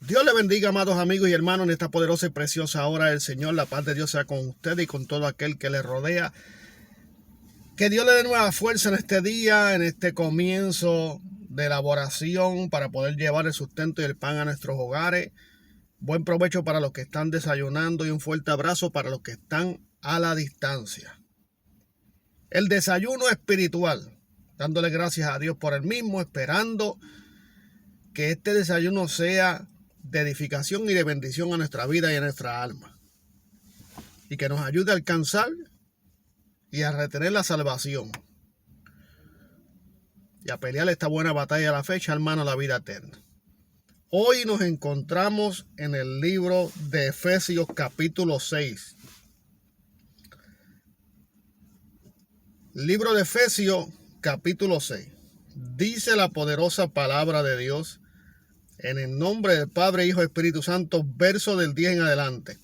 Dios le bendiga, amados amigos y hermanos, en esta poderosa y preciosa hora del Señor. La paz de Dios sea con usted y con todo aquel que le rodea. Que Dios le dé nueva fuerza en este día, en este comienzo de elaboración para poder llevar el sustento y el pan a nuestros hogares. Buen provecho para los que están desayunando y un fuerte abrazo para los que están a la distancia. El desayuno espiritual, dándole gracias a Dios por el mismo, esperando que este desayuno sea de edificación y de bendición a nuestra vida y a nuestra alma, y que nos ayude a alcanzar y a retener la salvación y a pelear esta buena batalla a la fecha, hermano, la vida eterna. Hoy nos encontramos en el libro de Efesios capítulo 6. Libro de Efesios capítulo 6. Dice la poderosa palabra de Dios en el nombre del Padre, Hijo y Espíritu Santo, verso del 10 en adelante.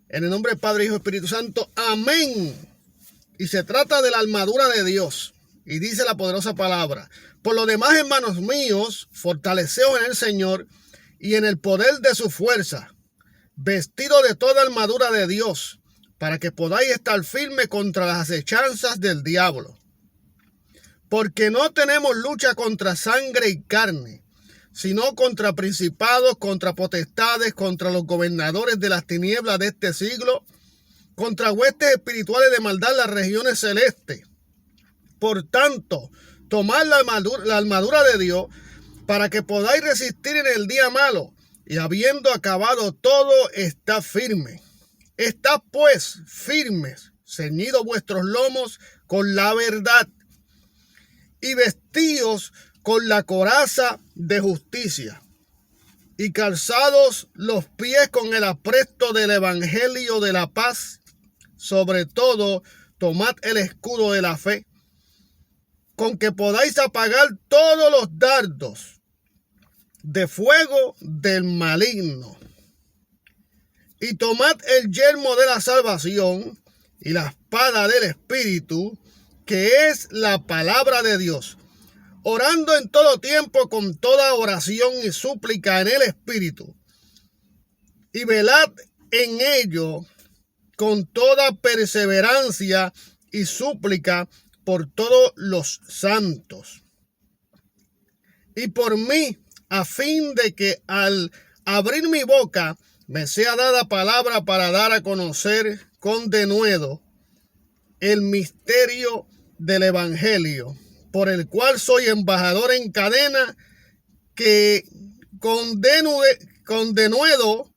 En el nombre del Padre, Hijo y Espíritu Santo, amén. Y se trata de la armadura de Dios. Y dice la poderosa palabra: por lo demás, hermanos míos, fortaleceos en el Señor y en el poder de su fuerza, vestido de toda armadura de Dios, para que podáis estar firmes contra las acechanzas del diablo. Porque no tenemos lucha contra sangre y carne, sino contra principados, contra potestades, contra los gobernadores de las tinieblas de este siglo, contra huestes espirituales de maldad en las regiones celestes. Por tanto, tomad la armadura de Dios para que podáis resistir en el día malo, y habiendo acabado todo, estad firme. Estad pues firmes, ceñidos vuestros lomos con la verdad, y vestíos con la coraza de justicia, y calzados los pies con el apresto del evangelio de la paz. Sobre todo, tomad el escudo de la fe, con que podáis apagar todos los dardos de fuego del maligno. Y tomad el yelmo de la salvación y la espada del Espíritu, que es la palabra de Dios, orando en todo tiempo con toda oración y súplica en el Espíritu, y velad en ello con toda perseverancia y súplica por todos los santos, y por mí, a fin de que al abrir mi boca me sea dada palabra para dar a conocer con denuedo el misterio del evangelio, por el cual soy embajador en cadena, que con denuedo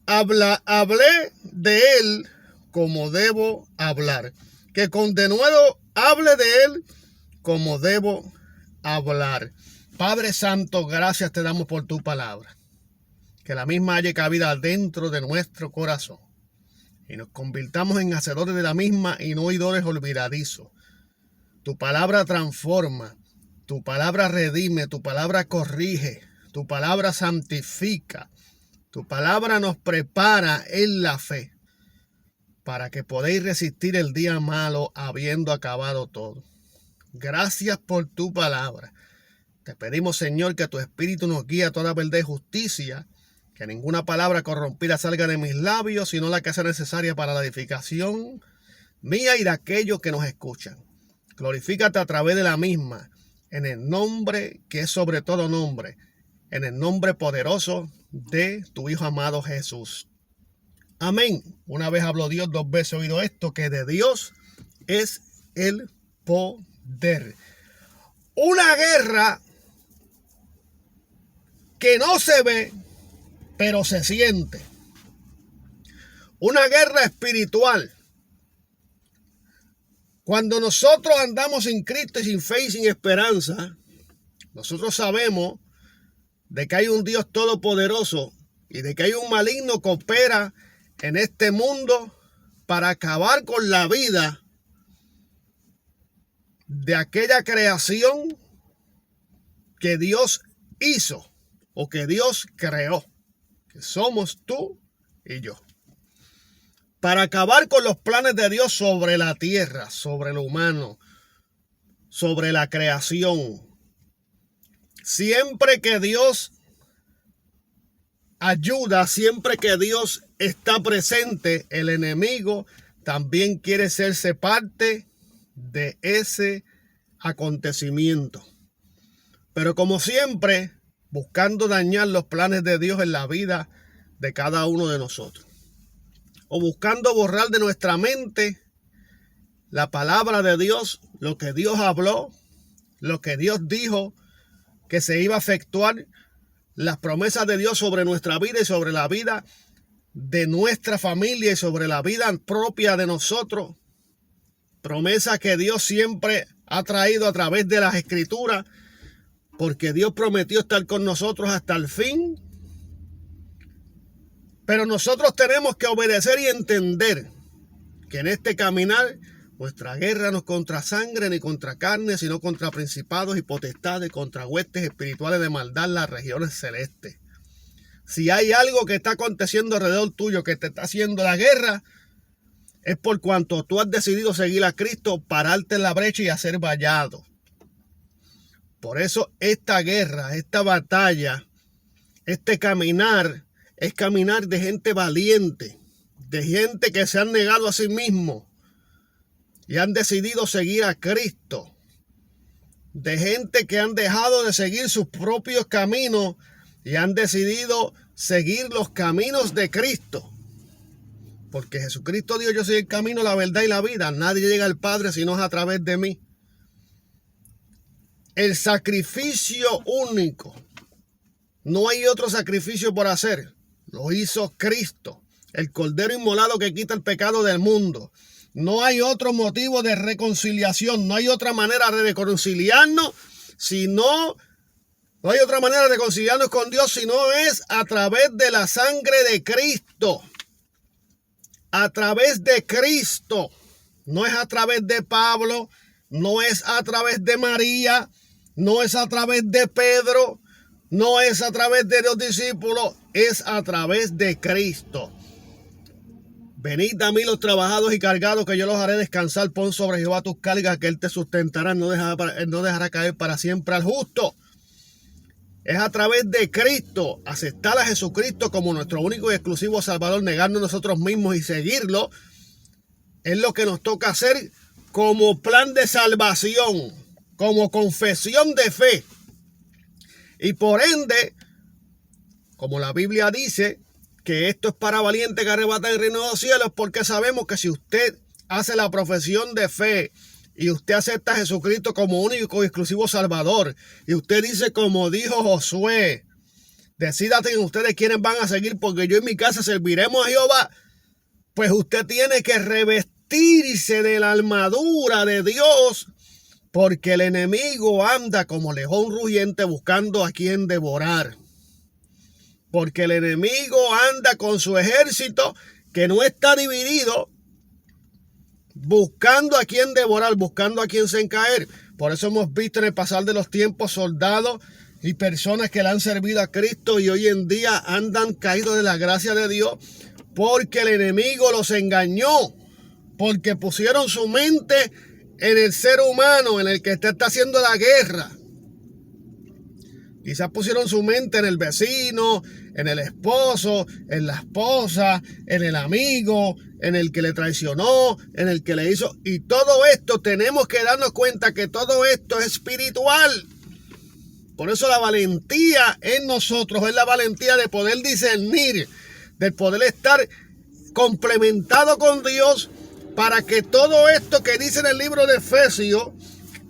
hablé de él como debo hablar. Que con denuedo hable de él como debo hablar. Padre Santo, gracias te damos por tu palabra. Que la misma haya cabida dentro de nuestro corazón, y nos convirtamos en hacedores de la misma y no oidores olvidadizos. Tu palabra transforma, tu palabra redime, tu palabra corrige, tu palabra santifica, tu palabra nos prepara en la fe, para que podáis resistir el día malo habiendo acabado todo. Gracias por tu palabra. Te pedimos, Señor, que tu Espíritu nos guíe a toda verdad y justicia, que ninguna palabra corrompida salga de mis labios, sino la que sea necesaria para la edificación mía y de aquellos que nos escuchan. Glorifícate a través de la misma, en el nombre que es sobre todo nombre, en el nombre poderoso de tu Hijo amado Jesús. Amén. Una vez habló Dios, dos veces he oído esto, que de Dios es el poder. Una guerra que no se ve, pero se siente. Una guerra espiritual. Cuando nosotros andamos sin Cristo y sin fe y sin esperanza, nosotros sabemos de que hay un Dios todopoderoso y de que hay un maligno que opera en este mundo para acabar con la vida de aquella creación que Dios hizo o que Dios creó, que somos tú y yo, para acabar con los planes de Dios sobre la tierra, sobre lo humano, sobre la creación. Siempre que Dios ayuda, siempre que Dios está presente, el enemigo también quiere hacerse parte de ese acontecimiento. Pero como siempre, buscando dañar los planes de Dios en la vida de cada uno de nosotros. O buscando borrar de nuestra mente la palabra de Dios, lo que Dios habló, lo que Dios dijo que se iba a efectuar, las promesas de Dios sobre nuestra vida y sobre la vida de nuestra familia y sobre la vida propia de nosotros. Promesas que Dios siempre ha traído a través de las Escrituras, porque Dios prometió estar con nosotros hasta el fin. Pero nosotros tenemos que obedecer y entender que en este caminar nuestra guerra no es contra sangre ni contra carne, sino contra principados y potestades, contra huestes espirituales de maldad en las regiones celestes. Si hay algo que está aconteciendo alrededor tuyo que te está haciendo la guerra, es por cuanto tú has decidido seguir a Cristo, pararte en la brecha y hacer vallado. Por eso esta guerra, esta batalla, este caminar, es caminar de gente valiente, de gente que se han negado a sí mismo y han decidido seguir a Cristo, de gente que han dejado de seguir sus propios caminos y han decidido seguir los caminos de Cristo. Porque Jesucristo dijo: yo soy el camino, la verdad y la vida. Nadie llega al Padre si no es a través de mí. El sacrificio único. No hay otro sacrificio por hacer. Lo hizo Cristo, el Cordero inmolado que quita el pecado del mundo. No hay otro motivo de reconciliación. No hay otra manera de reconciliarnos no hay otra manera de reconciliarnos con Dios si no es a través de la sangre de Cristo. A través de Cristo. No es a través de Pablo, no es a través de María, no es a través de Pedro, no es a través de los discípulos, es a través de Cristo. Venid a mí los trabajados y cargados, que yo los haré descansar. Pon sobre Jehová tus cargas, que él te sustentará, no dejará caer para siempre al justo. Es a través de Cristo, aceptar a Jesucristo como nuestro único y exclusivo Salvador, negarnos nosotros mismos y seguirlo, es lo que nos toca hacer como plan de salvación, como confesión de fe. Y por ende, como la Biblia dice, que esto es para valientes que arrebatan el reino de los cielos, porque sabemos que si usted hace la profesión de fe y usted acepta a Jesucristo como único y exclusivo Salvador, y usted dice como dijo Josué: decídate en ustedes quiénes van a seguir, porque yo en mi casa serviremos a Jehová. Pues usted tiene que revestirse de la armadura de Dios, porque el enemigo anda como león rugiente buscando a quien devorar. Porque el enemigo anda con su ejército que no está dividido, buscando a quien devorar, buscando a quien se encaer. Por eso hemos visto en el pasar de los tiempos soldados y personas que le han servido a Cristo y hoy en día andan caídos de la gracia de Dios, porque el enemigo los engañó, porque pusieron su mente en el ser humano, en el que está haciendo la guerra. Quizás pusieron su mente en el vecino, en el esposo, en la esposa, en el amigo, en el que le traicionó, en el que le hizo. Y todo esto tenemos que darnos cuenta que todo esto es espiritual. Por eso la valentía en nosotros es la valentía de poder discernir, de poder estar complementado con Dios, para que todo esto que dice en el libro de Efesios,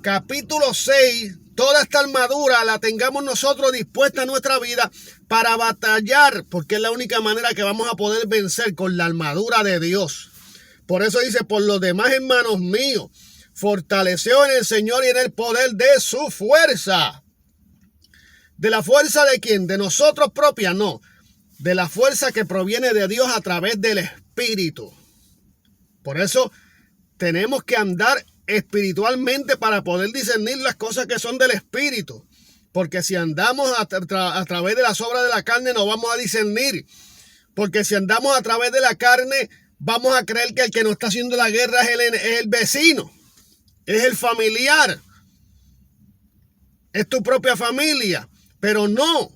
capítulo 6, toda esta armadura la tengamos nosotros dispuesta en nuestra vida para batallar, porque es la única manera que vamos a poder vencer, con la armadura de Dios. Por eso dice: por los demás, hermanos míos, fortaleceos en el Señor y en el poder de su fuerza. ¿De la fuerza de quién? ¿De nosotros propias? No. De la fuerza que proviene de Dios a través del Espíritu. Por eso tenemos que andar espiritualmente para poder discernir las cosas que son del Espíritu. Porque si andamos a través de las obras de la carne, no vamos a discernir. Porque si andamos a través de la carne, vamos a creer que el que nos está haciendo la guerra es el vecino, es el familiar, es tu propia familia. Pero no,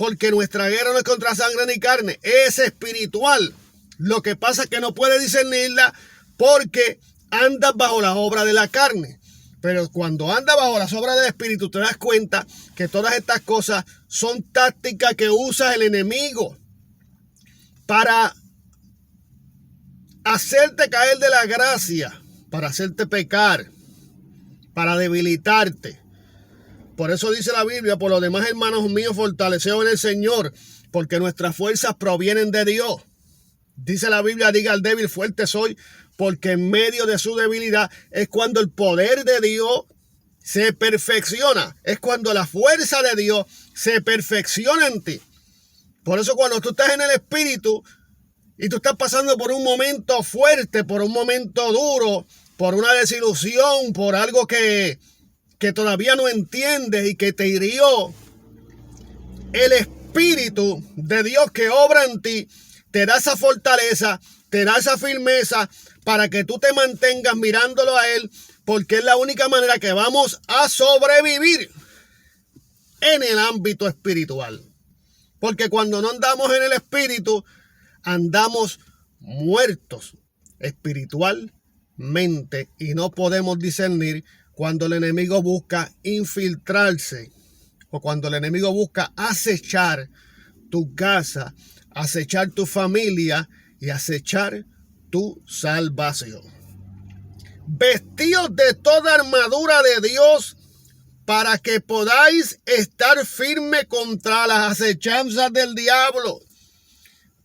porque nuestra guerra no es contra sangre ni carne, es espiritual. Lo que pasa es que no puedes discernirla porque andas bajo la obra de la carne. Pero cuando andas bajo las obras del Espíritu, te das cuenta que todas estas cosas son tácticas que usa el enemigo para hacerte caer de la gracia, para hacerte pecar, para debilitarte. Por eso dice la Biblia: por lo demás, hermanos míos, fortaleceos en el Señor, porque nuestras fuerzas provienen de Dios. Dice la Biblia: diga al débil, fuerte soy, porque en medio de su debilidad es cuando el poder de Dios se perfecciona. Es cuando la fuerza de Dios se perfecciona en ti. Por eso cuando tú estás en el Espíritu y tú estás pasando por un momento fuerte, por un momento duro, por una desilusión, por algo que todavía no entiendes y que te hirió, el Espíritu de Dios que obra en ti te da esa fortaleza, te da esa firmeza para que tú te mantengas mirándolo a Él, porque es la única manera que vamos a sobrevivir en el ámbito espiritual. Porque cuando no andamos en el Espíritu, andamos muertos espiritualmente y no podemos discernir cuando el enemigo busca infiltrarse o cuando el enemigo busca acechar tu casa, acechar tu familia y acechar tu salvación. Vestíos de toda armadura de Dios para que podáis estar firme contra las acechanzas del diablo.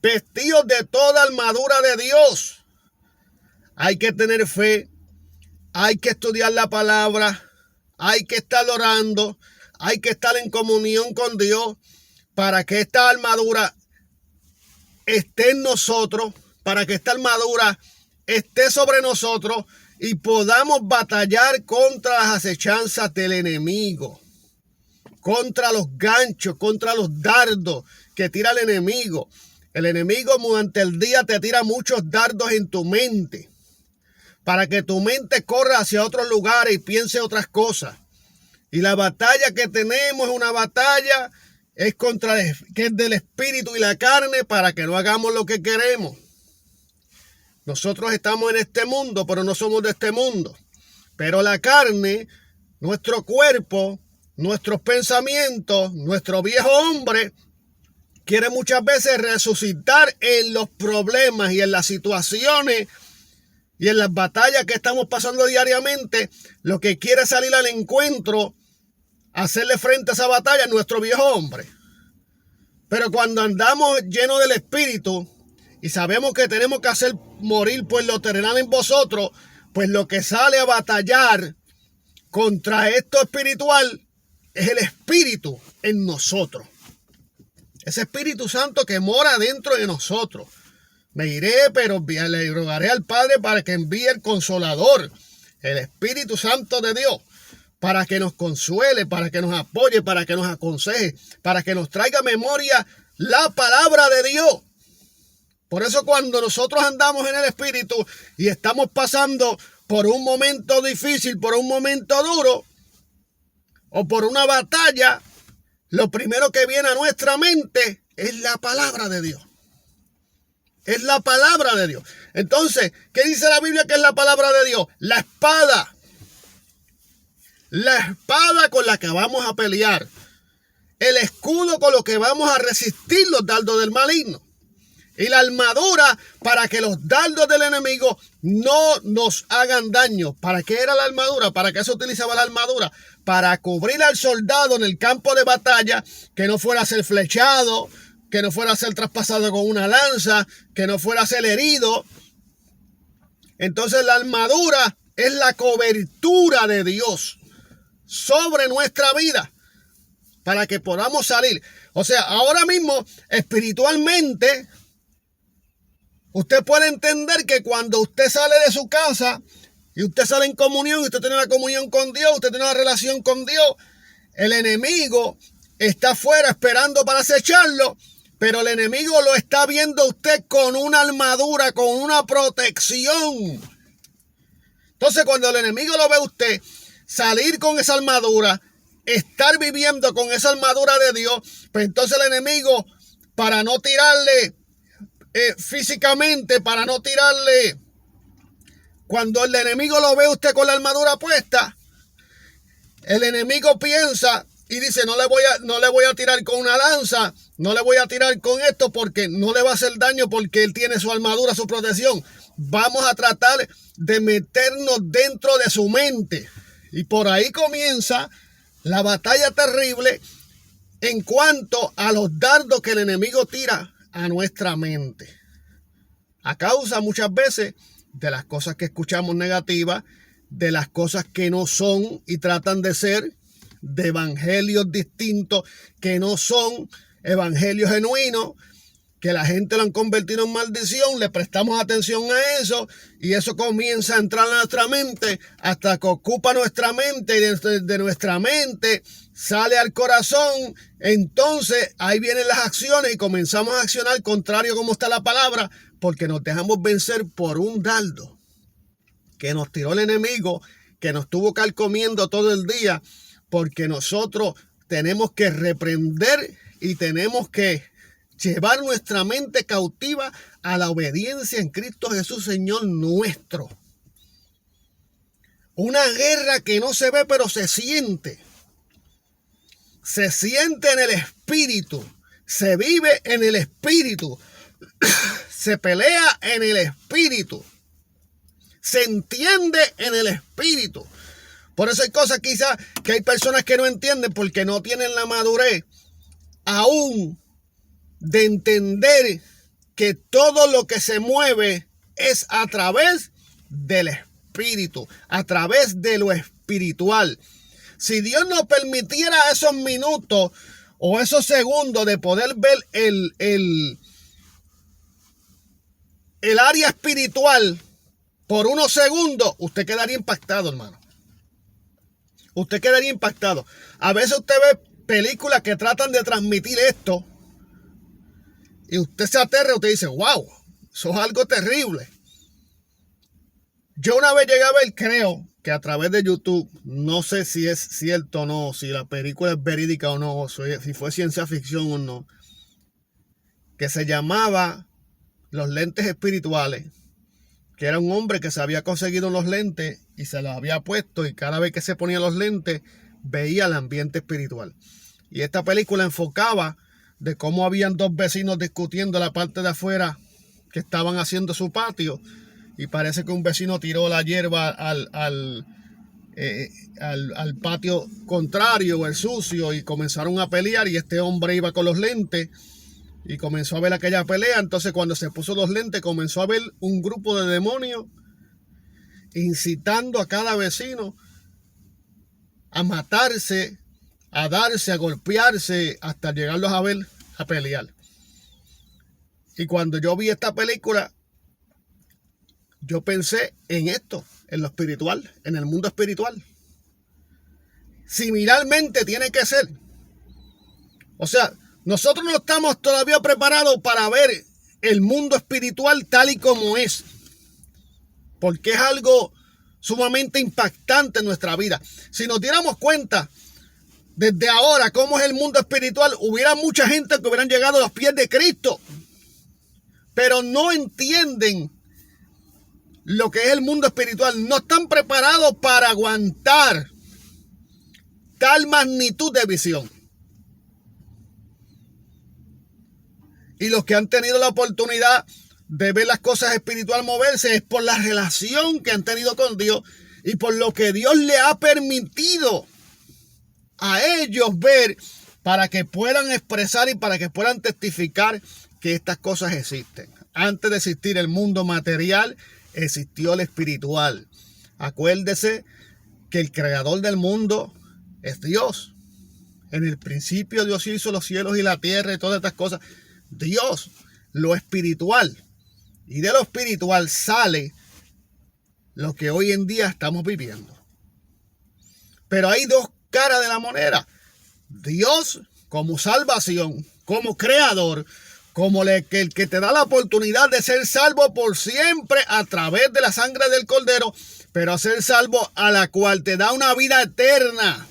Vestíos de toda armadura de Dios. Hay que tener fe, hay que estudiar la palabra, hay que estar orando, hay que estar en comunión con Dios para que esta armadura esté en nosotros, para que esta armadura esté sobre nosotros y podamos batallar contra las acechanzas del enemigo, contra los ganchos, contra los dardos que tira el enemigo. El enemigo durante el día te tira muchos dardos en tu mente para que tu mente corra hacia otros lugares y piense otras cosas. Y la batalla que tenemos es una batalla que es del espíritu y la carne para que no hagamos lo que queremos. Nosotros estamos en este mundo, pero no somos de este mundo. Pero la carne, nuestro cuerpo, nuestros pensamientos, nuestro viejo hombre, quiere muchas veces resucitar en los problemas y en las situaciones y en las batallas que estamos pasando diariamente. Lo que quiere salir al encuentro, hacerle frente a esa batalla, es nuestro viejo hombre. Pero cuando andamos llenos del Espíritu y sabemos que tenemos que hacer morir pues lo terrenal en vosotros, pues lo que sale a batallar contra esto espiritual es el Espíritu en nosotros. Ese Espíritu Santo que mora dentro de nosotros. Me iré, pero le rogaré al Padre para que envíe el Consolador, el Espíritu Santo de Dios, para que nos consuele, para que nos apoye, para que nos aconseje, para que nos traiga a memoria la palabra de Dios. Por eso cuando nosotros andamos en el Espíritu y estamos pasando por un momento difícil, por un momento duro o por una batalla, lo primero que viene a nuestra mente es la palabra de Dios. Es la palabra de Dios. Entonces, ¿qué dice la Biblia que es la palabra de Dios? La espada. La espada con la que vamos a pelear. El escudo con lo que vamos a resistir los dardos del maligno. Y la armadura para que los dardos del enemigo no nos hagan daño. ¿Para qué era la armadura? ¿Para qué se utilizaba la armadura? Para cubrir al soldado en el campo de batalla, que no fuera a ser flechado, que no fuera a ser traspasado con una lanza, que no fuera a ser herido. Entonces la armadura es la cobertura de Dios sobre nuestra vida para que podamos salir. O sea, ahora mismo espiritualmente usted puede entender que cuando usted sale de su casa y usted sale en comunión, y usted tiene una comunión con Dios, usted tiene una relación con Dios, el enemigo está afuera esperando para acecharlo, pero el enemigo lo está viendo a usted con una armadura, con una protección. Entonces cuando el enemigo lo ve a usted salir con esa armadura, estar viviendo con esa armadura de Dios, pues entonces el enemigo, para no tirarle físicamente, para no tirarle, cuando el enemigo lo ve a usted con la armadura puesta, el enemigo piensa y dice, no le voy a tirar con una lanza, no le voy a tirar con esto porque no le va a hacer daño, porque él tiene su armadura, su protección. Vamos a tratar de meternos dentro de su mente. Y por ahí comienza la batalla terrible en cuanto a los dardos que el enemigo tira a nuestra mente. A causa muchas veces de las cosas que escuchamos negativas, de las cosas que no son y tratan de ser, de evangelios distintos que no son evangelios genuinos, que la gente lo han convertido en maldición, le prestamos atención a eso y eso comienza a entrar a nuestra mente hasta que ocupa nuestra mente y de nuestra mente sale al corazón. Entonces ahí vienen las acciones y comenzamos a accionar contrario como está la palabra, porque nos dejamos vencer por un dardo que nos tiró el enemigo, que nos estuvo carcomiendo todo el día, porque nosotros tenemos que reprender y tenemos que llevar nuestra mente cautiva a la obediencia en Cristo Jesús, Señor nuestro. Una guerra que no se ve, pero se siente. Se siente en el espíritu. Se vive en el espíritu. Se pelea en el espíritu. Se entiende en el espíritu. Por eso hay cosas quizás que hay personas que no entienden porque no tienen la madurez aún de entender que todo lo que se mueve es a través del espíritu, a través de lo espiritual. Si Dios nos permitiera esos minutos o esos segundos de poder ver el área espiritual por unos segundos, usted quedaría impactado, hermano. Usted quedaría impactado. A veces usted ve películas que tratan de transmitir esto y usted se aterra y usted dice, wow, eso es algo terrible. Yo una vez llegué a ver, creo que a través de YouTube, no sé si es cierto o no, si la película es verídica o no, si fue ciencia ficción o no, que se llamaba Los Lentes Espirituales, que era un hombre que se había conseguido los lentes y se los había puesto, y cada vez que se ponía los lentes veía el ambiente espiritual. Y esta película enfocaba de cómo habían dos vecinos discutiendo la parte de afuera que estaban haciendo su patio, y parece que un vecino tiró la hierba al patio contrario o el sucio, y comenzaron a pelear, y este hombre iba con los lentes y comenzó a ver aquella pelea. Entonces cuando se puso los lentes comenzó a ver un grupo de demonios incitando a cada vecino a matarse, a darse, a golpearse, hasta llegarlos a ver a pelear. Y cuando yo vi esta película, yo pensé en esto, en lo espiritual, en el mundo espiritual. Similarmente tiene que ser. O sea, nosotros no estamos todavía preparados para ver el mundo espiritual tal y como es, porque es algo sumamente impactante en nuestra vida. Si nos diéramos cuenta desde ahora cómo es el mundo espiritual, hubiera mucha gente que hubieran llegado a los pies de Cristo, pero no entienden lo que es el mundo espiritual. No están preparados para aguantar tal magnitud de visión. Y los que han tenido la oportunidad de ver las cosas espirituales moverse es por la relación que han tenido con Dios y por lo que Dios le ha permitido a ellos ver, para que puedan expresar y para que puedan testificar que estas cosas existen. Antes de existir el mundo material, existió el espiritual. Acuérdese que el creador del mundo es Dios. En el principio Dios hizo los cielos y la tierra y todas estas cosas. Dios, lo espiritual. Y de lo espiritual sale lo que hoy en día estamos viviendo. Pero hay dos caras de la moneda. Dios como salvación, como creador, como el que te da la oportunidad de ser salvo por siempre a través de la sangre del Cordero, pero a ser salvo a la cual te da una vida eterna.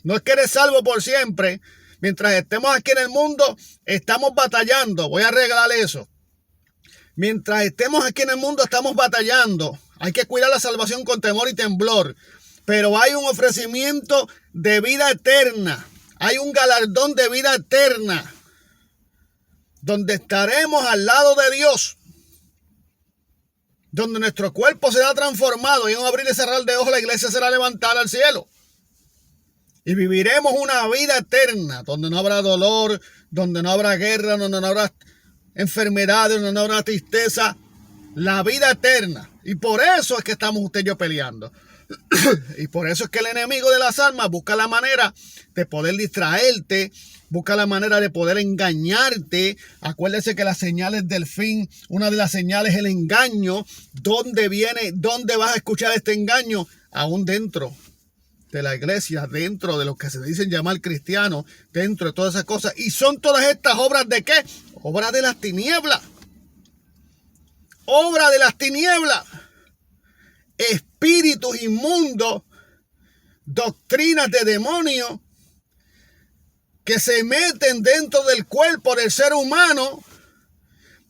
No es que eres salvo por siempre. Mientras estemos aquí en el mundo, estamos batallando. Voy a arreglar eso. Mientras estemos aquí en el mundo, estamos batallando. Hay que cuidar la salvación con temor y temblor. Pero hay un ofrecimiento de vida eterna. Hay un galardón de vida eterna. Donde estaremos al lado de Dios. Donde nuestro cuerpo será transformado. Y en un abrir y cerrar de ojos la iglesia será levantada al cielo. Y viviremos una vida eterna. Donde no habrá dolor. Donde no habrá guerra. Donde no habrá enfermedades. Donde no habrá tristeza. La vida eterna. Y por eso es que estamos usted y yo peleando. Y por eso es que el enemigo de las almas busca la manera de poder distraerte, busca la manera de poder engañarte. Acuérdese que las señales del fin, una de las señales es el engaño. ¿Dónde viene? ¿Dónde vas a escuchar este engaño? Aún dentro de la iglesia, dentro de lo que se dicen llamar cristianos, dentro de todas esas cosas. Y son todas estas obras ¿de qué? Obras de las tinieblas. Obra de las tinieblas. Espíritus inmundos, doctrinas de demonios que se meten dentro del cuerpo del ser humano,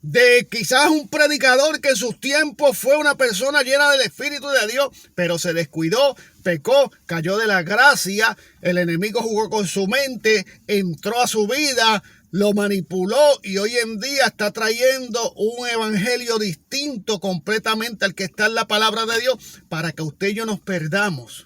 de quizás un predicador que en sus tiempos fue una persona llena del Espíritu de Dios, pero se descuidó, pecó, cayó de la gracia, el enemigo jugó con su mente, entró a su vida, lo manipuló y hoy en día está trayendo un evangelio distinto completamente al que está en la palabra de Dios para que usted y yo nos perdamos.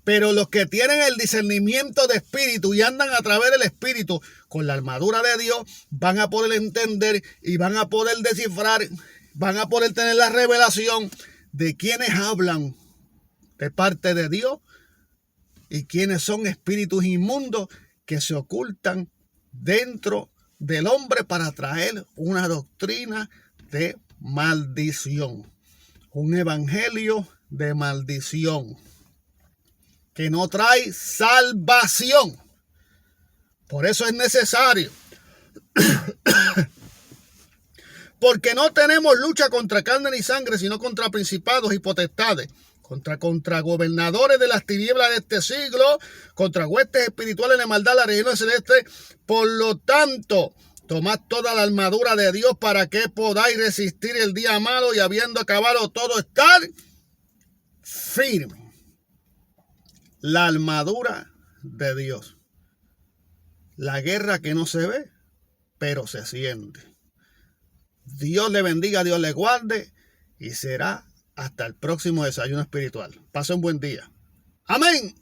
Pero los que tienen el discernimiento de espíritu y andan a través del espíritu con la armadura de Dios van a poder entender y van a poder descifrar, van a poder tener la revelación de quienes hablan de parte de Dios y quienes son espíritus inmundos que se ocultan dentro del hombre para traer una doctrina de maldición, un evangelio de maldición que no trae salvación. Por eso es necesario, porque no tenemos lucha contra carne ni sangre, sino contra principados y potestades, contra gobernadores de las tinieblas de este siglo, contra huestes espirituales de maldad en la región celeste. Por lo tanto, tomad toda la armadura de Dios para que podáis resistir el día malo y habiendo acabado todo estar firme. La armadura de Dios. La guerra que no se ve, pero se siente. Dios le bendiga, Dios le guarde y será hasta el próximo desayuno espiritual. Pase un buen día. Amén.